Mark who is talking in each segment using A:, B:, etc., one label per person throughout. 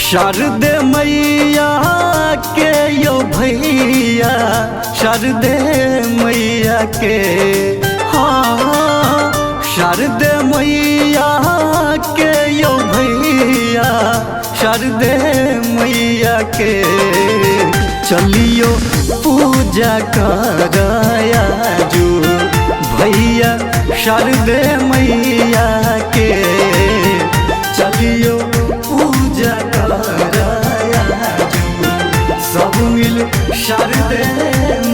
A: शारदे मैया के यो भैया, शारदे मैया के, हाँ शारदे मैया के यो भैया, शारदे मैया के चलियो पूजा कराया जो भैया शारदे मैया के चलियो पूजा कराया जो सब मिल शारदे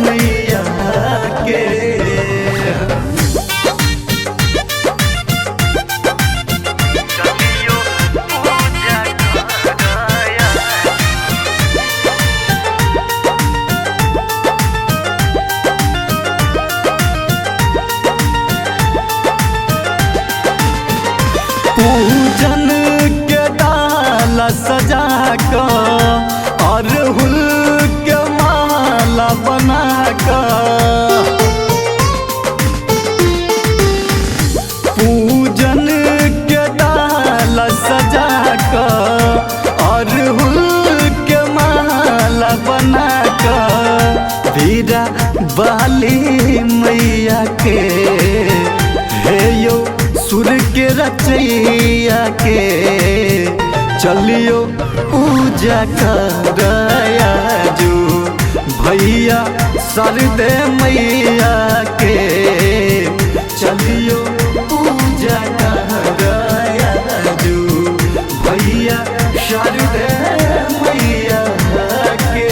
A: मैया के। पूजन के डाला सजा कर और हुल के माला बना कर, पूजन के डाला सजा कर और हुल के माला बना कर वीरा बाली मैया के हे यो सुर के रचैया के चलियो पूजा कराया जो भैया शारदे मैया के चलियो पूजा कराया जो भैया शारदे मैया के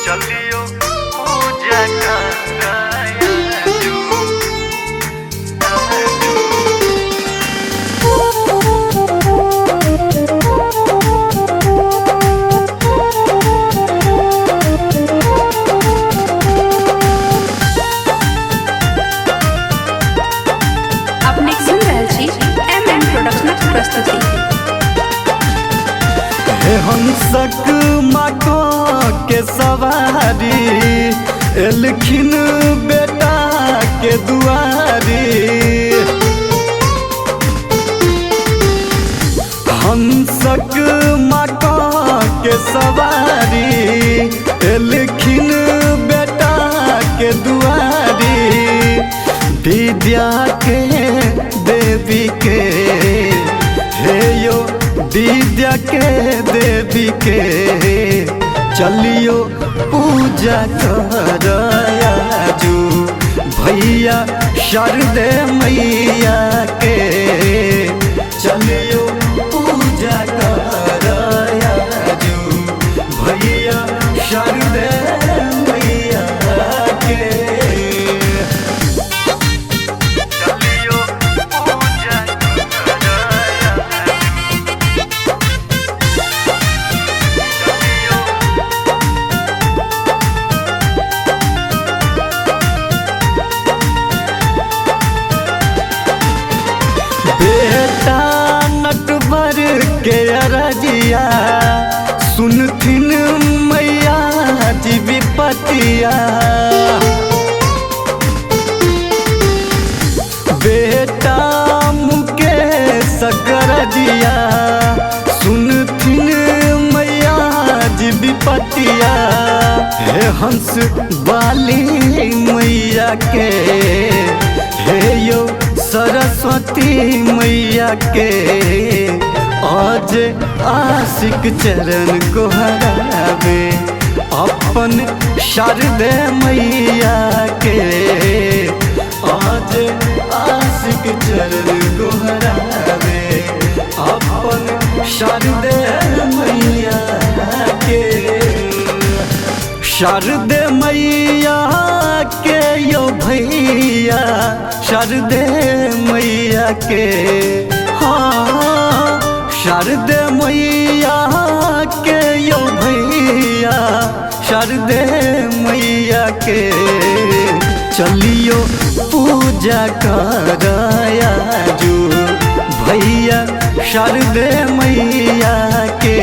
A: चलियो पूजा कराया जो। हंसक माको के सवारी एलखिन बेटा के दुआरी, हंसक माको के सवारी एलखिन बेटा के दुआरी विद्या के देवी के हे यो विद्या के देवी के चलियो पूजा कराया जो भैया शारदे मैया के चलियो पूजा कराया जो भैया शारदे मैया के चलियो पूजा कराया। बेटा नटवर के अरजिया सुनथिन मैया जी विपतिया, बेटा मुकेश करजिया सुनथिन मैया जी विपतिया हे हंस वाली मैया के हे यो सरस्वती मैया के आज आशिक चरण को हरावे अपन शारदे मैया के आज आशिक चरण को हरावे अपन शारदे मैया के। शारदे मैया के यो भैया शारदे मैया के, हाँ शारदे मैया के यो भैया शारदे मैया के चलियो पूजा कराया जो भैया शारदे मैया के